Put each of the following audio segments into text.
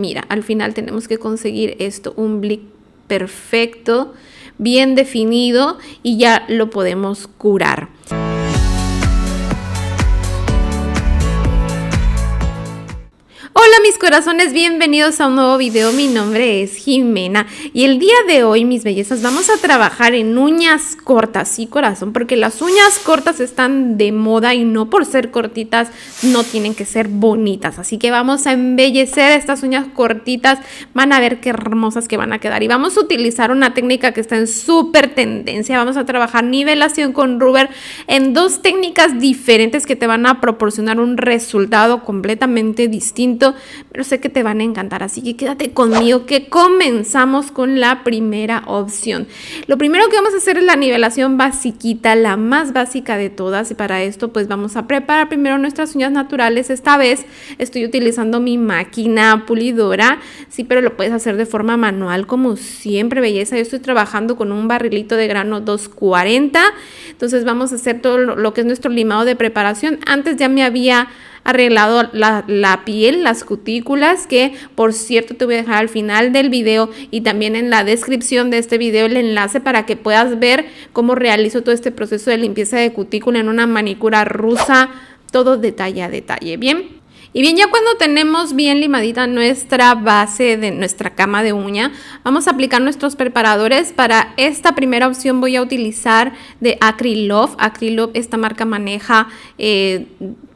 mira, al final tenemos que conseguir esto, un blick perfecto, bien definido, y ya lo podemos curar. Hola mis corazones, bienvenidos a un nuevo video. Mi nombre es Jimena y el día de hoy, mis bellezas, vamos a trabajar en uñas cortas, sí corazón, porque las uñas cortas están de moda y no por ser cortitas no tienen que ser bonitas. Así que vamos a embellecer estas uñas cortitas, van a ver qué hermosas que van a quedar. Y vamos a utilizar una técnica que está en súper tendencia. Vamos a trabajar nivelación con rubber en dos técnicas diferentes que te van a proporcionar un resultado completamente distinto, pero sé que te van a encantar, así que quédate conmigo que comenzamos con la primera opción. Lo primero que vamos a hacer es la nivelación basiquita, la más básica de todas, y para esto pues vamos a preparar primero nuestras uñas naturales. Esta vez estoy utilizando mi máquina pulidora, sí, pero lo puedes hacer de forma manual como siempre, belleza. Yo estoy trabajando con un barrilito de grano 240, entonces vamos a hacer todo lo que es nuestro limado de preparación. Antes ya me había arreglado la piel, las cutículas, que por cierto te voy a dejar al final del video y también en la descripción de este video el enlace para que puedas ver cómo realizo todo este proceso de limpieza de cutícula en una manicura rusa, todo detalle a detalle, ¿bien? Y bien, ya cuando tenemos bien limadita nuestra base de nuestra cama de uña, vamos a aplicar nuestros preparadores. Para esta primera opción voy a utilizar de Acrylove. Acrylove, esta marca maneja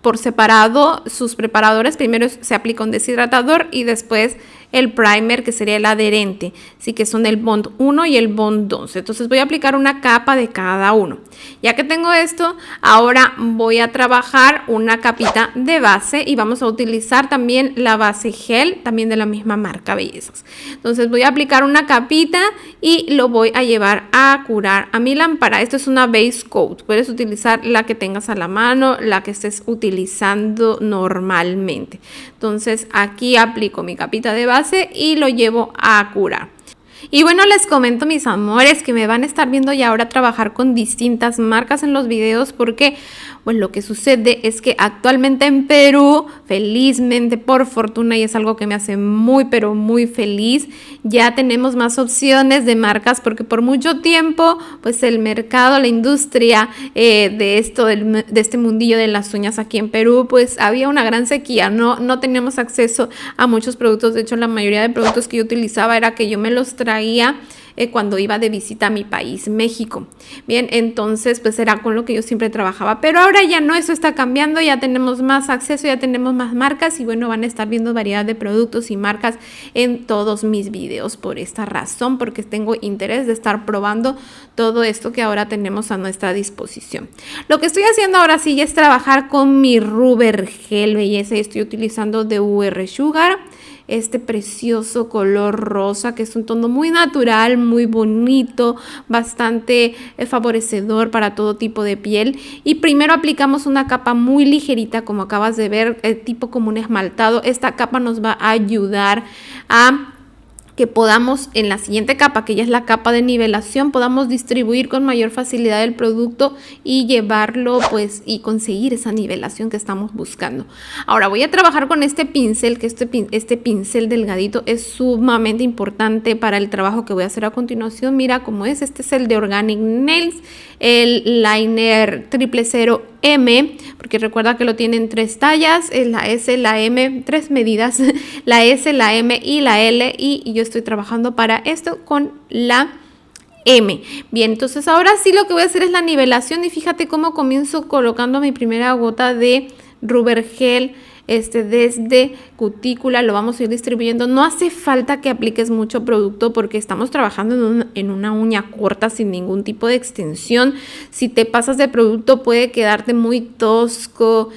por separado sus preparadores. Primero se aplica un deshidratador y después el primer, que sería el adherente, sí, que son el Bond 1 y el Bond 2. Entonces voy a aplicar una capa de cada uno. Ya que tengo esto, ahora voy a trabajar una capita de base y vamos a utilizar también la base gel, también de la misma marca, bellezas. Entonces voy a aplicar una capita y lo voy a llevar a curar a mi lámpara. Esto es una base coat, puedes utilizar la que tengas a la mano, la que estés utilizando normalmente. Entonces aquí aplico mi capita de base y lo llevo a curar. Y bueno, les comento, mis amores, que me van a estar viendo ya ahora trabajar con distintas marcas en los videos, porque pues lo que sucede es que actualmente en Perú, felizmente, por fortuna, y es algo que me hace muy pero muy feliz, ya tenemos más opciones de marcas, porque por mucho tiempo pues el mercado, la industria de este mundillo de las uñas aquí en Perú, pues había una gran sequía, no teníamos acceso a muchos productos. De hecho, la mayoría de productos que yo utilizaba era que yo me los traía cuando iba de visita a mi país, México. Bien, entonces pues era con lo que yo siempre trabajaba, pero ahora ya no, eso está cambiando, ya tenemos más acceso, ya tenemos más marcas y bueno, van a estar viendo variedad de productos y marcas en todos mis videos por esta razón, porque tengo interés de estar probando todo esto que ahora tenemos a nuestra disposición. Lo que estoy haciendo ahora sí es trabajar con mi rubber gel, belleza, y estoy utilizando de UR Sugar, este precioso color rosa, que es un tono muy natural, muy bonito, bastante favorecedor para todo tipo de piel. Y primero aplicamos una capa muy ligerita, como acabas de ver, tipo como un esmaltado. Esta capa nos va a ayudar a que podamos en la siguiente capa, que ya es la capa de nivelación, podamos distribuir con mayor facilidad el producto y llevarlo pues y conseguir esa nivelación que estamos buscando. Ahora voy a trabajar con este pincel, que este pincel delgadito es sumamente importante para el trabajo que voy a hacer a continuación. Mira cómo es, este es el de Organic Nails, el liner 000M, porque recuerda que lo tienen 3 tallas, la S, la M, 3 medidas, la S, la M y la L, y yo estoy trabajando para esto con la M. Bien, entonces ahora sí lo que voy a hacer es la nivelación y fíjate cómo comienzo colocando mi primera gota de rubber gel desde cutícula, lo vamos a ir distribuyendo. No hace falta que apliques mucho producto porque estamos trabajando en una uña corta sin ningún tipo de extensión. Si te pasas de producto puede quedarte muy tosco,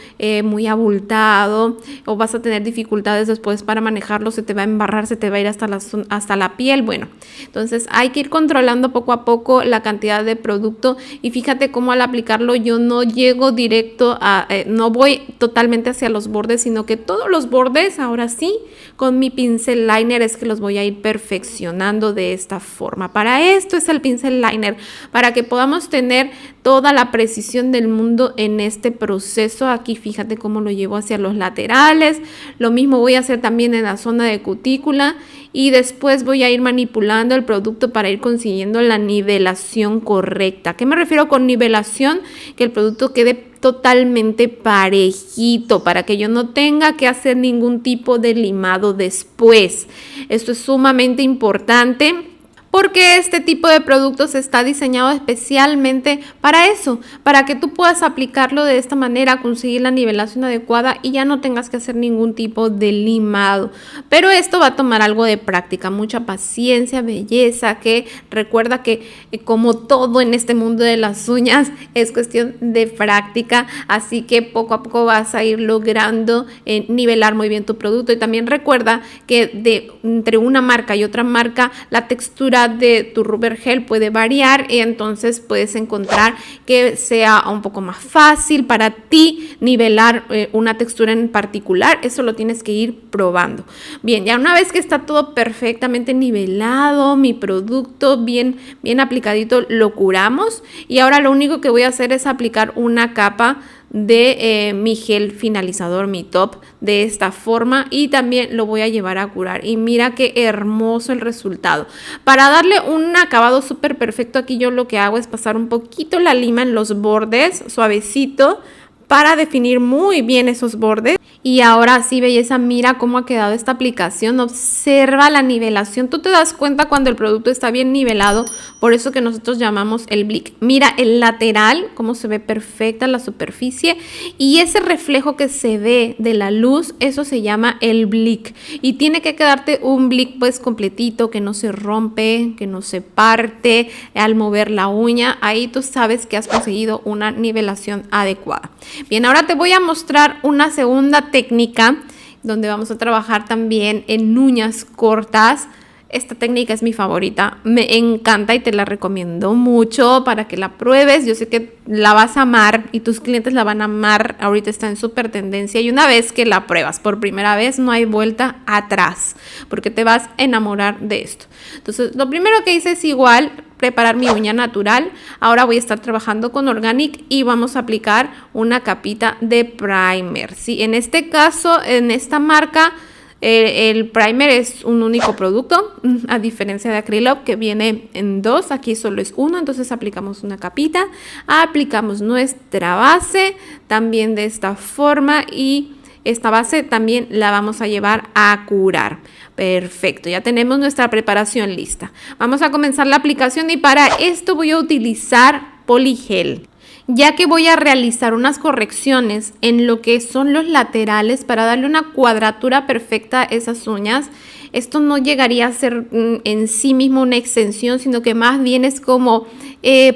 muy abultado, o vas a tener dificultades después para manejarlo, se te va a embarrar, se te va a ir hasta la piel. Bueno, entonces hay que ir controlando poco a poco la cantidad de producto y fíjate cómo al aplicarlo yo no llego directo no voy totalmente hacia los bordes bordes, sino que todos los bordes, ahora sí, con mi pincel liner es que los voy a ir perfeccionando de esta forma. Para esto es el pincel liner, para que podamos tener toda la precisión del mundo en este proceso. Aquí fíjate cómo lo llevo hacia los laterales. Lo mismo voy a hacer también en la zona de cutícula y después voy a ir manipulando el producto para ir consiguiendo la nivelación correcta. ¿Qué me refiero con nivelación? Que el producto quede totalmente parejito para que yo no tenga que hacer ningún tipo de limado después. Esto es sumamente importante, porque este tipo de productos está diseñado especialmente para eso, para que tú puedas aplicarlo de esta manera, conseguir la nivelación adecuada y ya no tengas que hacer ningún tipo de limado. Pero esto va a tomar algo de práctica, mucha paciencia, belleza, que recuerda que como todo en este mundo de las uñas es cuestión de práctica, así que poco a poco vas a ir logrando nivelar muy bien tu producto. Y también recuerda que entre una marca y otra marca la textura de tu rubber gel puede variar y entonces puedes encontrar que sea un poco más fácil para ti nivelar una textura en particular. Eso lo tienes que ir probando. Bien, ya una vez que está todo perfectamente nivelado, mi producto bien aplicadito, lo curamos y ahora lo único que voy a hacer es aplicar una capa de mi gel finalizador, mi top, de esta forma, y también lo voy a llevar a curar. Y mira qué hermoso el resultado. Para darle un acabado súper perfecto, aquí yo lo que hago es pasar un poquito la lima en los bordes, suavecito, para definir muy bien esos bordes. Y ahora sí, belleza, mira cómo ha quedado esta aplicación. Observa la nivelación. Tú te das cuenta cuando el producto está bien nivelado, por eso que nosotros llamamos el blick. Mira el lateral, cómo se ve perfecta la superficie, y ese reflejo que se ve de la luz, eso se llama el blick. Y tiene que quedarte un blick pues completito, que no se rompe, que no se parte al mover la uña. Ahí tú sabes que has conseguido una nivelación adecuada. Bien, ahora te voy a mostrar una segunda técnica donde vamos a trabajar también en uñas cortas. Esta técnica es mi favorita, me encanta y te la recomiendo mucho para que la pruebes. Yo sé que la vas a amar y tus clientes la van a amar. Ahorita está en súper tendencia y una vez que la pruebas por primera vez no hay vuelta atrás porque te vas a enamorar de esto. Entonces, lo primero que hice es igual preparar mi uña natural. Ahora voy a estar trabajando con Organic y vamos a aplicar una capita de primer. ¿Sí? En este caso, en esta marca, el primer es un único producto, a diferencia de Acrylop que viene en dos, aquí solo es uno. Entonces aplicamos una capita, aplicamos nuestra base también de esta forma y esta base también la vamos a llevar a curar. Perfecto, ya tenemos nuestra preparación lista. Vamos a comenzar la aplicación y para esto voy a utilizar poligel, ya que voy a realizar unas correcciones en lo que son los laterales para darle una cuadratura perfecta a esas uñas. Esto no llegaría a ser en sí mismo una extensión, sino que más bien es como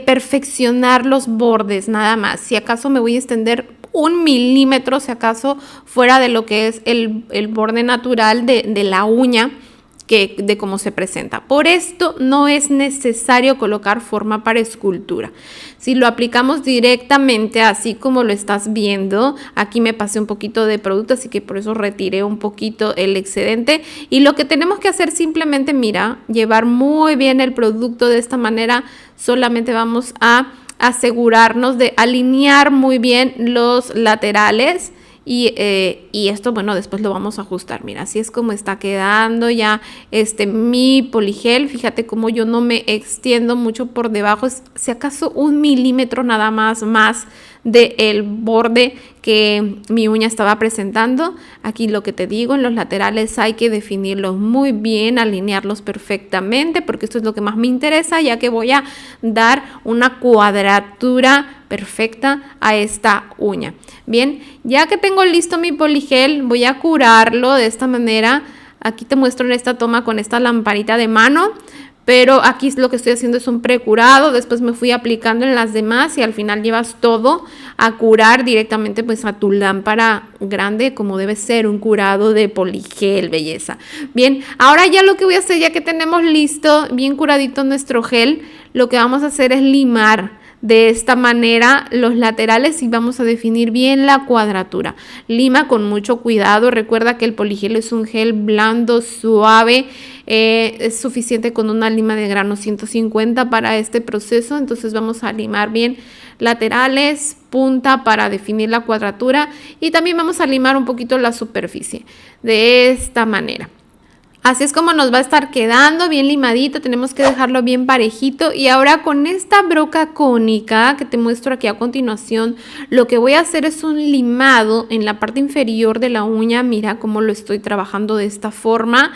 perfeccionar los bordes, nada más. Si acaso me voy a extender 1 milímetro, si acaso, fuera de lo que es el borde natural de la uña, de cómo se presenta. Por esto no es necesario colocar forma para escultura. Si lo aplicamos directamente así como lo estás viendo, aquí me pasé un poquito de producto, así que por eso retiré un poquito el excedente. Y lo que tenemos que hacer simplemente, mira, llevar muy bien el producto de esta manera. Solamente vamos a asegurarnos de alinear muy bien los laterales. Y esto, bueno, después lo vamos a ajustar. Mira, así es como está quedando ya mi poligel. Fíjate cómo yo no me extiendo mucho por debajo. Es, si acaso 1 milímetro nada más del borde que mi uña estaba presentando. Aquí lo que te digo, en los laterales hay que definirlos muy bien, alinearlos perfectamente, porque esto es lo que más me interesa, ya que voy a dar una cuadratura perfecta a esta uña. Bien, ya que tengo listo mi poligel, voy a curarlo de esta manera. Aquí te muestro en esta toma con esta lamparita de mano, pero aquí lo que estoy haciendo es un precurado. Después me fui aplicando en las demás y al final llevas todo a curar directamente pues a tu lámpara grande, como debe ser un curado de poligel, belleza. Bien, ahora ya lo que voy a hacer, ya que tenemos listo bien curadito nuestro gel, lo que vamos a hacer es limar de esta manera los laterales y vamos a definir bien la cuadratura. Lima con mucho cuidado. Recuerda que el poligel es un gel blando, suave. Es suficiente con una lima de grano 150 para este proceso. Entonces vamos a limar bien laterales, punta para definir la cuadratura y también vamos a limar un poquito la superficie de esta manera. Así es como nos va a estar quedando bien limadito, tenemos que dejarlo bien parejito. Y ahora con esta broca cónica que te muestro aquí a continuación, lo que voy a hacer es un limado en la parte inferior de la uña. Mira cómo lo estoy trabajando de esta forma.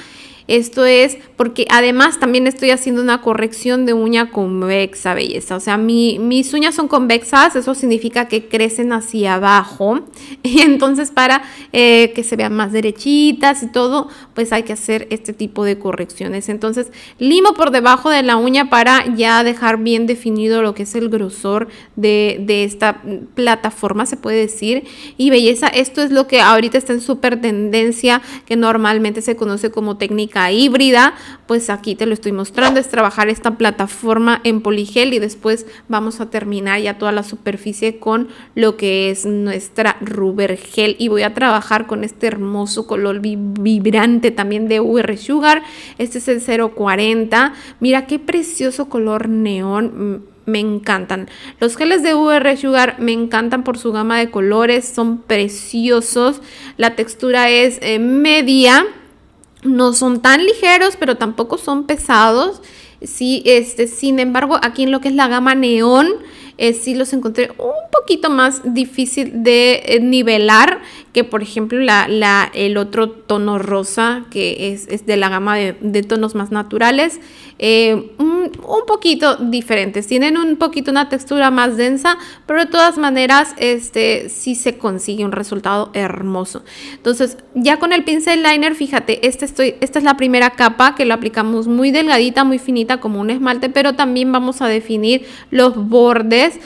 Esto es porque además también estoy haciendo una corrección de uña convexa, belleza. O sea, mis uñas son convexas, eso significa que crecen hacia abajo. Y entonces para que se vean más derechitas y todo, pues hay que hacer este tipo de correcciones. Entonces limo por debajo de la uña para ya dejar bien definido lo que es el grosor de esta plataforma, se puede decir. Y belleza, esto es lo que ahorita está en súper tendencia, que normalmente se conoce como técnica híbrida. Pues aquí te lo estoy mostrando, es trabajar esta plataforma en poligel y después vamos a terminar ya toda la superficie con lo que es nuestra rubber gel. Y voy a trabajar con este hermoso color vibrante también de UR Sugar. Este es el 040. Mira qué precioso color neón. Me encantan. Los geles de UR Sugar me encantan por su gama de colores, son preciosos. La textura es media. No son tan ligeros, pero tampoco son pesados. Sí, sin embargo, aquí en lo que es la gama neón, sí los encontré un poquito más difícil de nivelar que, por ejemplo, el otro tono rosa, que es de la gama de tonos más naturales. Un poquito diferentes, tienen un poquito una textura más densa, pero de todas maneras sí se consigue un resultado hermoso. Entonces ya con el pincel liner, fíjate, esta es la primera capa que lo aplicamos muy delgadita, muy finita como un esmalte, pero también vamos a definir los bordes,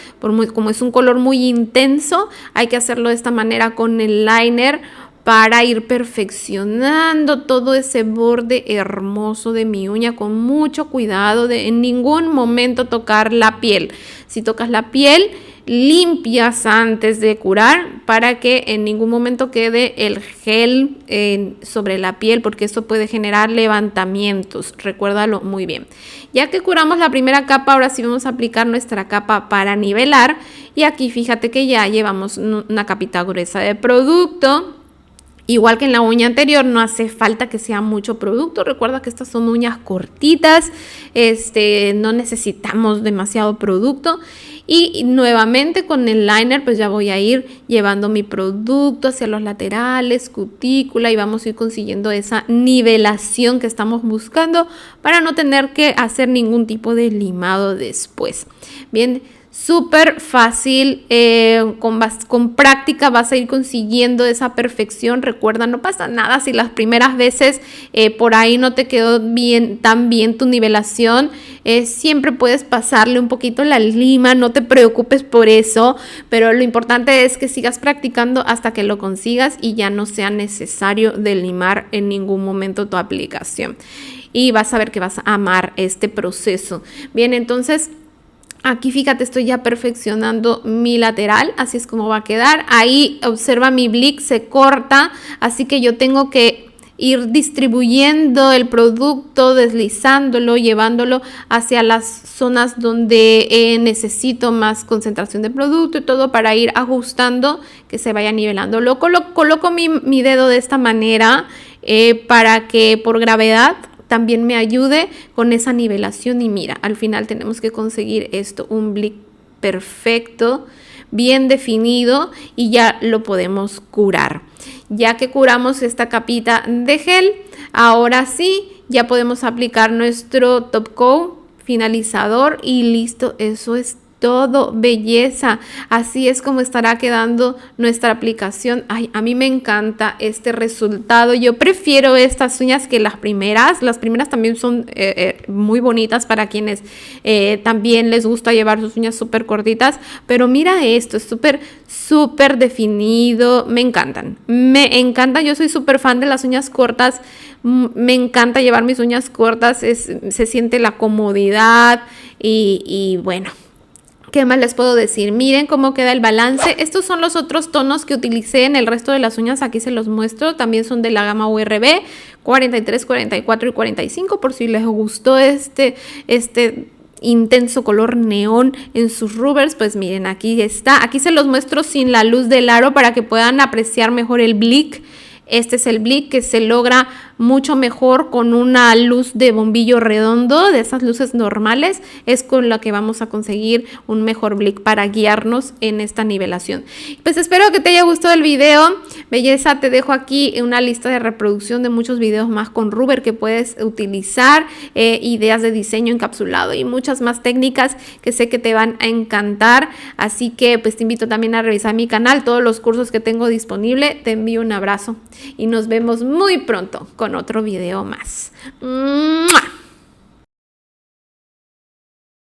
como es un color muy intenso, hay que hacerlo de esta manera con el liner para ir perfeccionando todo ese borde hermoso de mi uña con mucho cuidado de en ningún momento tocar la piel. Si tocas la piel, limpias antes de curar para que en ningún momento quede el gel sobre la piel, porque eso puede generar levantamientos. Recuérdalo muy bien. Ya que curamos la primera capa, ahora sí vamos a aplicar nuestra capa para nivelar. Y aquí fíjate que ya llevamos una capita gruesa de producto. Igual que en la uña anterior, no hace falta que sea mucho producto. Recuerda que estas son uñas cortitas, no necesitamos demasiado producto. Y nuevamente con el liner, pues ya voy a ir llevando mi producto hacia los laterales, cutícula, y vamos a ir consiguiendo esa nivelación que estamos buscando para no tener que hacer ningún tipo de limado después. Bien. Súper fácil, con práctica vas a ir consiguiendo esa perfección. Recuerda, no pasa nada si las primeras veces por ahí no te quedó tan bien tu nivelación. Siempre puedes pasarle un poquito la lima, no te preocupes por eso, pero lo importante es que sigas practicando hasta que lo consigas y ya no sea necesario de limar en ningún momento tu aplicación. Y vas a ver que vas a amar este proceso. Bien, entonces aquí fíjate, estoy ya perfeccionando mi lateral, así es como va a quedar. Ahí observa mi blick se corta, así que yo tengo que ir distribuyendo el producto, deslizándolo, llevándolo hacia las zonas donde necesito más concentración de producto y todo para ir ajustando que se vaya nivelando. Coloco mi dedo de esta manera para que por gravedad también me ayude con esa nivelación. Y mira, al final tenemos que conseguir esto, un blick perfecto, bien definido, y ya lo podemos curar. Ya que curamos esta capita de gel, ahora sí, ya podemos aplicar nuestro top coat finalizador y listo, eso es todo, belleza. Así es como estará quedando nuestra aplicación. Ay, a mí me encanta este resultado. Yo prefiero estas uñas que las primeras. Las primeras también son muy bonitas para quienes también les gusta llevar sus uñas súper cortitas. Pero mira esto, es súper definido. Me encantan. Me encanta. Yo soy súper fan de las uñas cortas. Me encanta llevar mis uñas cortas. Se siente la comodidad y bueno. ¿Qué más les puedo decir? Miren cómo queda el balance. Estos son los otros tonos que utilicé en el resto de las uñas. Aquí se los muestro. También son de la gama URB 43, 44 y 45. Por si les gustó este intenso color neón en sus rubbers, pues miren, aquí está. Aquí se los muestro sin la luz del aro para que puedan apreciar mejor el blick. Este es el blick que se logra mucho mejor con una luz de bombillo redondo, de esas luces normales. Es con la que vamos a conseguir un mejor blick para guiarnos en esta nivelación. Pues espero que te haya gustado el video. Belleza, te dejo aquí una lista de reproducción de muchos videos más con rubber que puedes utilizar, ideas de diseño encapsulado y muchas más técnicas que sé que te van a encantar. Así que pues te invito también a revisar mi canal, todos los cursos que tengo disponible. Te envío un abrazo y nos vemos muy pronto con otro video más. ¡Mua!